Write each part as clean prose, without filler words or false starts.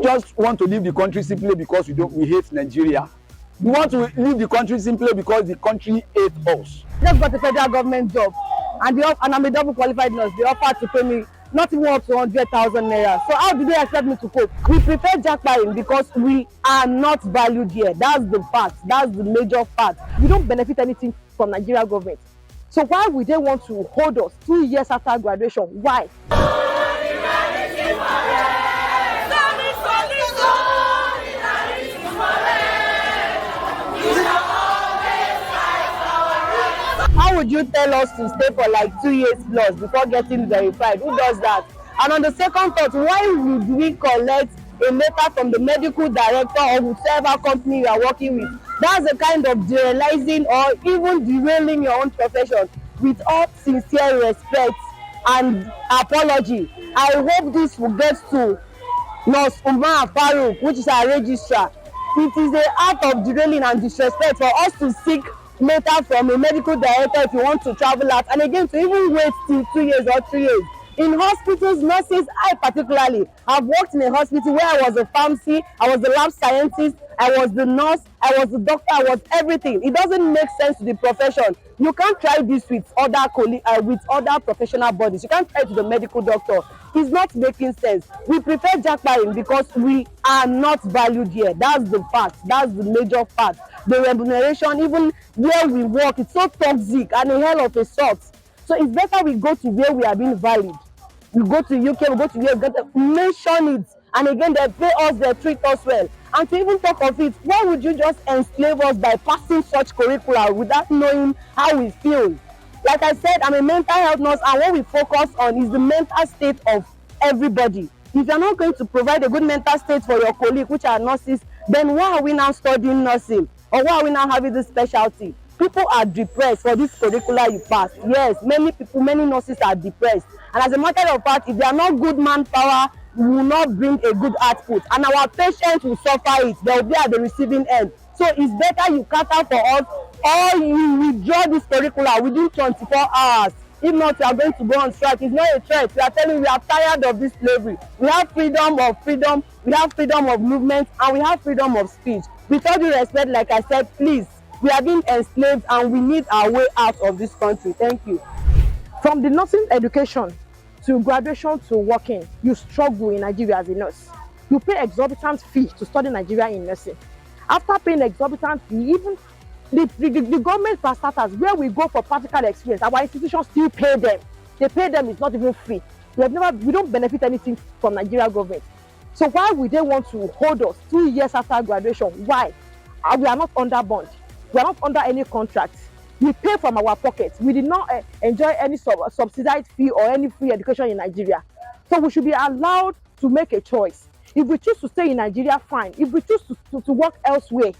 don't just want to leave the country simply because we hate Nigeria. We want to leave the country simply because the country hates us. Just got a federal government job, and I'm a double qualified nurse. They offered to pay me not even up to 100,000 naira. So how do they expect me to cope? We prefer japa because we are not valued here. That's the fact. That's the major fact. We don't benefit anything from Nigeria government. So why would they want to hold us 2 years after graduation? Why? How would you tell us to stay for like 2 years plus before getting verified? Who does that? And on the second thought, why would we collect a letter from the medical director or whichever company you are working with? That's a kind of derailing or even derailing your own profession. With all sincere respect and apology, I hope this will get to Nurse Umar Farouk, which is our registrar. It is an act of derailing and disrespect for us to seek letter from a medical director if you want to travel out, and again to even wait till 2 years or 3 years. In hospitals, nurses, I particularly have worked in a hospital where I was a pharmacy, I was the lab scientist, I was the nurse, I was the doctor, I was everything. It doesn't make sense to the profession. You can't try this with other professional bodies. You can't try it with the medical doctor. It's not making sense. We prefer japa because we are not valued here. That's the fact. That's the major fact. The remuneration, even where we work, it's so toxic and a hell of a sort. So it's better we go to where we are being valued. We go to UK, we go to where we mention it, and again they pay us, they treat us well. And to even talk of it, why would you just enslave us by passing such curricula without knowing how we feel? Like I said, I'm a mental health nurse, and what we focus on is the mental state of everybody. If you're not going to provide a good mental state for your colleague, which are nurses, then why are we now studying nursing? Or why are we now having this specialty? People are depressed for this curricula you pass. Yes, many people, many nurses are depressed. And as a matter of fact, if they are not good manpower, we will not bring a good output. And our patients will suffer it. They will be at the receiving end. So it's better you cater for us, or you withdraw this curricula within 24 hours. If not, we are going to go on strike. It's not a threat. We are telling you we are tired of this slavery. We have freedom, we have freedom of movement, and we have freedom of speech. With all due respect, like I said, please, we are being enslaved and we need our way out of this country. Thank you. From the nursing education to graduation to working, you struggle in Nigeria as a nurse. You pay exorbitant fee to study Nigeria in nursing. After paying exorbitant fee, even the government for starters, where we go for practical experience, our institutions still pay them. They pay them, it's not even free. We don't benefit anything from Nigeria government. So why would they want to hold us 2 years after graduation? Why? We are not under bond. We are not under any contract. We pay from our pockets. We did not enjoy any subsidized fee or any free education in Nigeria. So we should be allowed to make a choice. If we choose to stay in Nigeria, fine. If we choose to work elsewhere,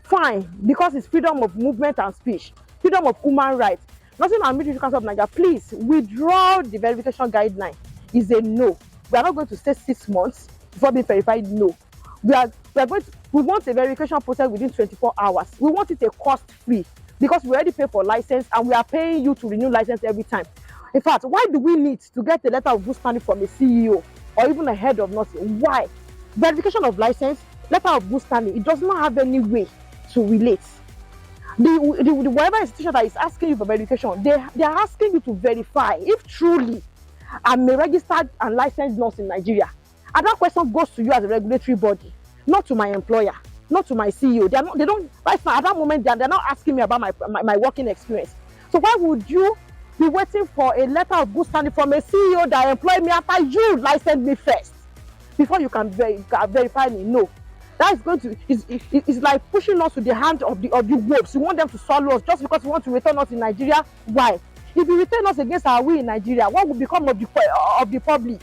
fine, because it's freedom of movement and speech, freedom of human rights. Nursing and Midwifery Council of Nigeria, please withdraw the verification guideline. Is a no. We are not going to stay 6 months before being verified. No. We want a verification process within 24 hours. We want it a cost-free because we already pay for license and we are paying you to renew license every time. In fact, why do we need to get a letter of good standing from a CEO or even a head of nursing? Why? Verification of license, letter of good standing, it does not have any way to relate. Whatever institution that is asking you for verification, they are asking you to verify if truly I'm a registered and licensed nurse in Nigeria. And that question goes to you as a regulatory body, not to my employer, not to my CEO. They don't right now at that moment they're not asking me about my working experience. So why would you be waiting for a letter of good standing from a CEO that employed me after you licensed me first before you can verify me? No. That's going to it's like pushing us to the hand of the wolves. You want them to swallow us just because you want to return us in Nigeria. Why? If you return us against our will in Nigeria, what will become of the public?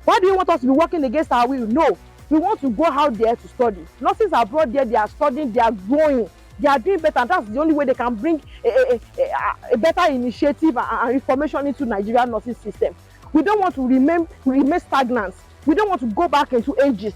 Why do you want us to be working against our will? No. We want to go out there to study. Nurses abroad there, they are studying, they are growing, they are doing better, and that's the only way they can bring a better initiative and reformation into Nigerian nursing system. We don't want to remain stagnant. We don't want to go back into ages.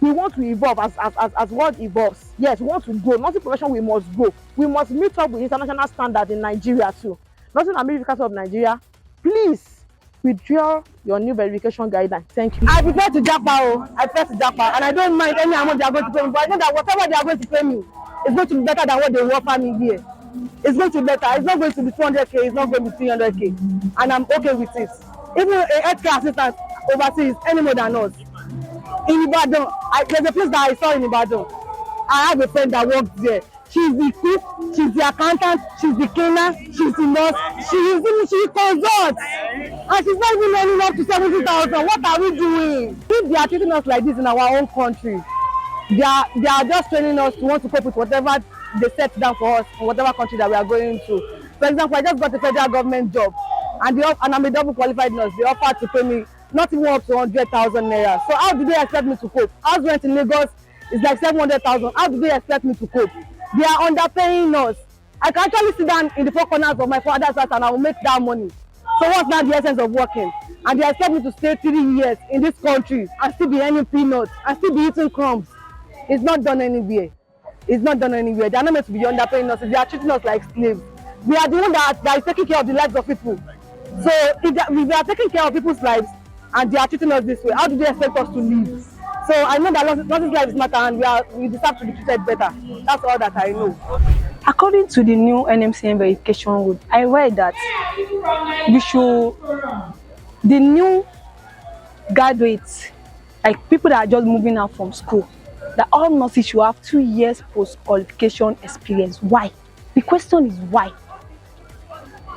We want to evolve as world evolves. Yes, we want to grow. Nursing profession, we must grow. We must meet up with international standards in Nigeria too. Nursing and Midwifery Council of Nigeria, please withdraw your new verification guideline. Thank you. I prefer to Japa. Oh, I prefer to Japa, and I don't mind any amount they are going to pay me. But I know that whatever they are going to pay me is going to be better than what they will offer me here. It's going to be better. It's not going to be 200k. It's not going to be 300k, and I'm okay with it. Even a healthcare assistant overseas any more than us. In Ibadan, there's a place that I saw in Ibadan. I have a friend that works there. She's the cook, she's the accountant, she's the cleaner, she's the nurse, she consults, and she's not even earning up to 70,000. What are we doing? If they are treating us like this in our own country, they are just training us to want to cope with whatever they set down for us in whatever country that we are going to. For example, I just got a federal government job, and I'm a double qualified nurse. They offered to pay me not even up to 100,000 naira. So how do they expect me to cope? House rent in Lagos is like 700,000. How do they expect me to cope? They are underpaying us. I can actually sit down in the four corners of my father's house and I will make that money. So what's now the essence of working? And they expect me to stay 3 years in this country and still be earning peanuts and still be eating crumbs. It's not done anywhere. It's not done anywhere. They are not meant to be underpaying us. They are treating us like slaves. We are the one that is taking care of the lives of people. So if they are taking care of people's lives and they are treating us this way, how do they expect us to live? So I know that nothing's lives matter and we deserve to be treated better. That's all that I know. According to the new NMCN verification rule, I read that the new graduates, like people that are just moving out from school, that all nurses should have 2 years post-qualification experience. Why? The question is why?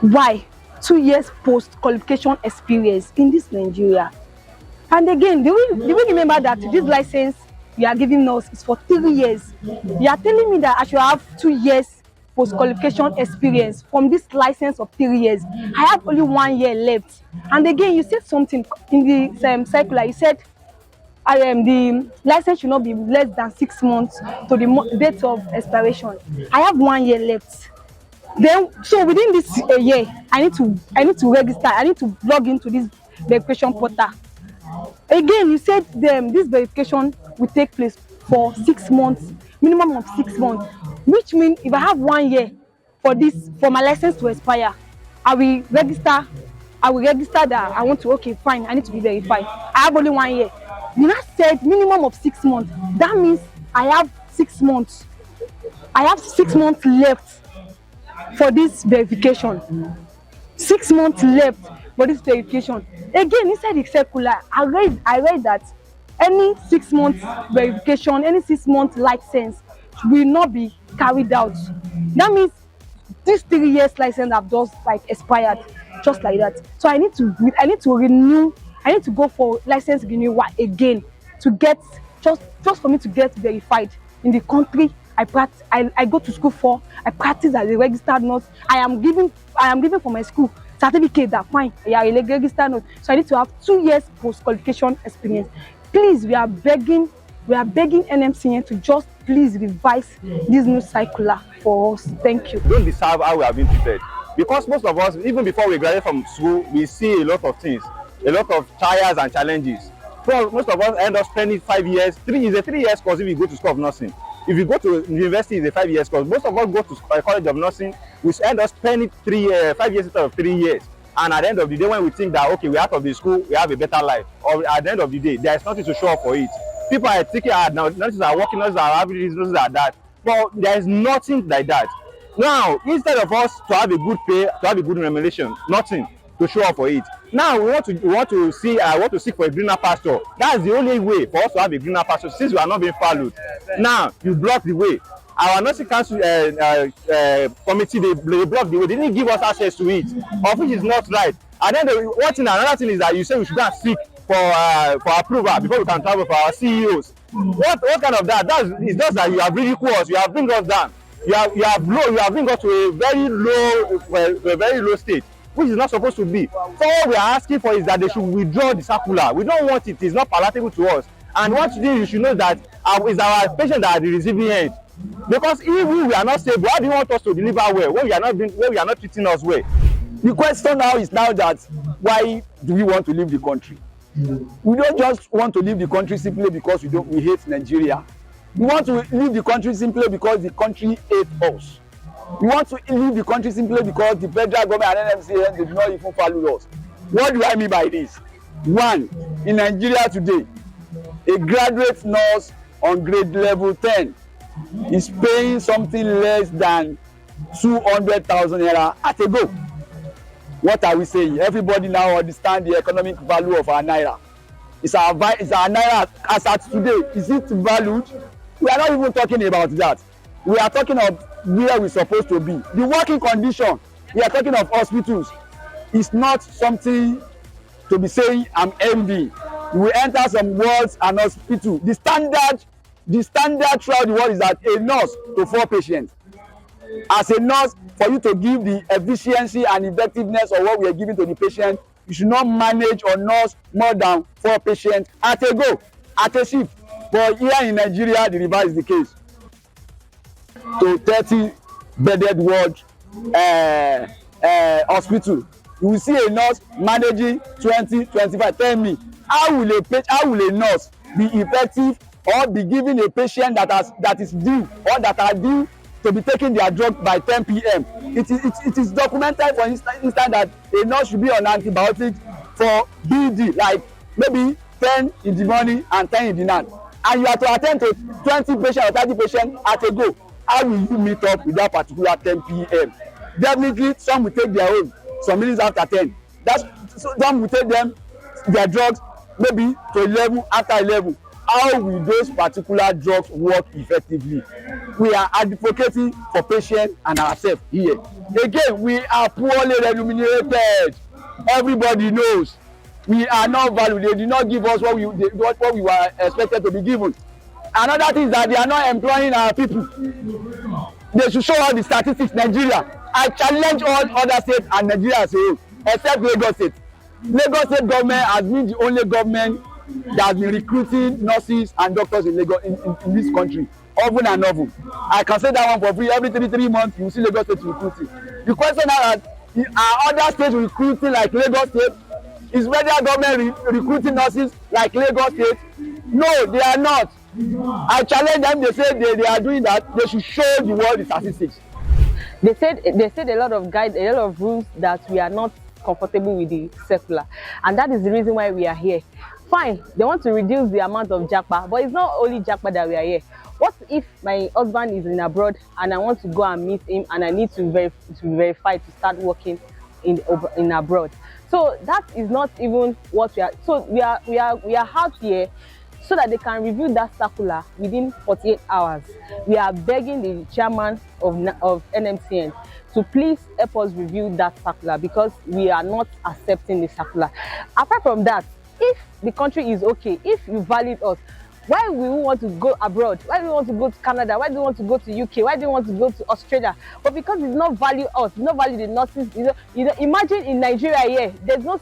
Why 2 years post-qualification experience in this Nigeria? And again, do we remember that this license you are giving us is for 3 years? You are telling me that I should have 2 years post-qualification experience from this license of 3 years. I have only 1 year left. And again, you said something in the same circular. You said the license should not be less than 6 months to the date of expiration. I have 1 year left. Then, so within this year, I need to register. I need to log into this verification portal. Again, you said this verification will take place for 6 months, minimum of 6 months, which means if I have 1 year for my license to expire, I will register that I want to, okay, fine, I need to be verified. I have only 1 year. You now said minimum of 6 months. That means I have 6 months. I have 6 months left for this verification. 6 months left for this verification. Again, inside the circular, I read that any 6 months verification, any 6 month license will not be carried out. That means this 3 years license have just like expired, just like that. So I need to renew. I need to go for license renewal again to get just for me to get verified in the country I go to school for. I practice as a registered nurse. I am giving for my school certificate that fine, you are a registered nurse. So I need to have 2 years post-qualification experience. Please, we are begging NMCN to just please revise this new circular for us. Thank you. We don't deserve how we have been treated. Because most of us, even before we graduate from school, we see a lot of things, a lot of trials and challenges. So most of us end up spending 5 years. It's a 3 years course if you go to school of nursing. If you go to university, it's a 5 years course. Most of us go to college of nursing, we end up spending 5 years instead of 3 years. And at the end of the day, when we think that, okay, we're out of the school, we have a better life, or at the end of the day, there's nothing to show up for it. People are taking hard now, nurses are working, nurses are having this, nurses are that. But there's nothing like that. Now, instead of us to have a good pay, to have a good remuneration, nothing to show up for it. Now we want to seek for a greener pasture. That's the only way for us to have a greener pasture since we are not being followed. Now you block the way. Our nursing council committee they block the way. They didn't give us access to it, of which is not right. And then another thing is that you say we should go and seek for approval before we can travel for our CEOs. What kind of that? It's just that you have ridiculed us. You have bring us down. You have bring us to a very low state, which is not supposed to be. So what we are asking for is that they should withdraw the circular. We don't want it. It's not palatable to us. And what you should know that it's our patients that are the receiving end. Because if we are not stable, how do you want us to deliver well when we are not treating us well? The question now is that why do we want to leave the country? We don't just want to leave the country simply because we hate Nigeria. We want to leave the country simply because the country hates us. We want to leave the country simply because the federal government and NMCN they do not even follow us. What do I mean by this? One, in Nigeria today, a graduate nurse on grade level 10 is paying something less than 200,000 naira at a go. What are we saying? Everybody now understand the economic value of our naira. Is our naira as at today, is it valued? We are not even talking about that. We are talking of where we're supposed to be. The working condition, we are talking of hospitals. It's not something to be saying I'm envy. We enter some wards and hospital. The standard throughout the world is that a nurse to 4 patients. As a nurse, for you to give the efficiency and effectiveness of what we are giving to the patient, you should not manage or nurse more than 4 patients at a go, at a shift. But here in Nigeria, the reverse is the case. To 30 bedded ward hospital, you will see a nurse managing 20-25. Tell me, how will a nurse be effective or be giving a patient that is due or that are due to be taking their drug by 10 p.m. It is documented, for instance, that a nurse should be on antibiotics for BD, like maybe 10 in the morning and 10 in the night, and you have to attend to 20 patients or 30 patients at a go. How will you meet up with that particular 10 p.m.? Definitely, some will take their own some minutes after 10. Some will take their drugs maybe to 11, after 11. How will those particular drugs work effectively? We are advocating for patients and ourselves here. Again, we are poorly remunerated. Everybody knows we are not valued. They did not give us what we were expected to be given. Another thing is that they are not employing our people. They should show all the statistics. Nigeria, I challenge all other states and Nigeria as a whole, except Lagos State. Lagos State government has been the only government that has been recruiting nurses and doctors in Lagos in this country, often and often. I can say that one for free. Every 3 months, you see Lagos State recruiting. The question now is, are other states recruiting like Lagos State? Is federal government recruiting nurses like Lagos State? No, they are not. I challenge them. They say they are doing that. They should show the world the statistics. They said a lot of rules that we are not comfortable with the circular, and that is the reason why we are here. Fine, they want to reduce the amount of japa, but it's not only japa that we are here. What if my husband is in abroad and I want to go and meet him and I need to verify to start working in abroad? So that is not even what we are. So we are out here so that they can review that circular within 48 hours. We are begging the chairman of NMCN to please help us review that circular, because we are not accepting the circular. Apart from that, if the country is okay, if you value us, why do we want to go abroad? Why do we want to go to Canada? Why do we want to go to UK? Why do we want to go to Australia? But because it's not value us, it's not value the nurses. Imagine in Nigeria here, there's no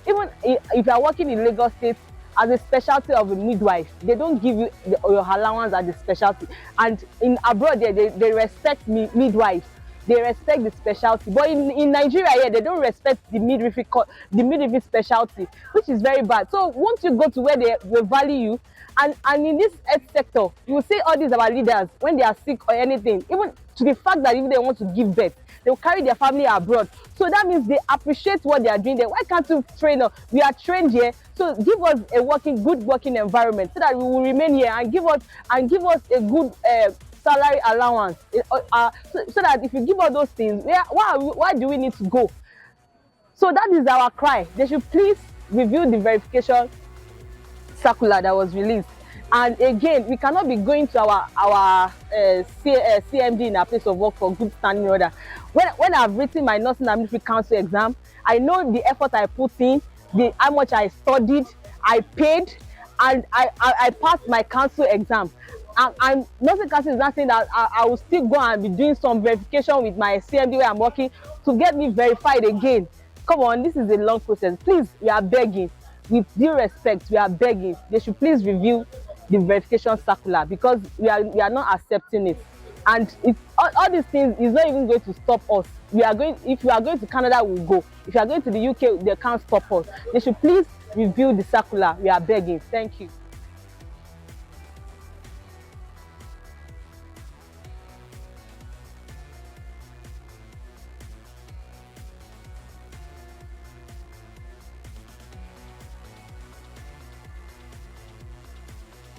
even if you are working in Lagos State as a specialty of a midwife, they don't give you your allowance as a specialty. And in abroad, they respect midwives. They respect the specialty, but in Nigeria here, they don't respect the midwifery specialty, which is very bad. So once you go to where they value you, and in this health sector, you will see all these our leaders, when they are sick or anything, even to the fact that even they want to give birth, they will carry their family abroad. So that means they appreciate what they are doing there. Why can't you train us? We are trained here, so give us a good working environment so that we will remain here, and give us a good salary allowance, so that if you give all those things, why do we need to go? So that is our cry. They should please review the verification circular that was released. And again, we cannot be going to our CMD in our place of work for good standing order. When I've written my nursing and midwifery council exam, I know the effort I put in, how much I studied, I paid, and I passed my council exam. And nursing council is not saying that I will still go and be doing some verification with my CMD where I'm working to get me verified again. Come on, this is a long process. Please, we are begging. With due respect, we are begging. They should please review the verification circular, because we are not accepting it. And all these things is not even going to stop us. If we are going to Canada, we'll go. If you are going to the UK, they can't stop us. They should please review the circular. We are begging. Thank you.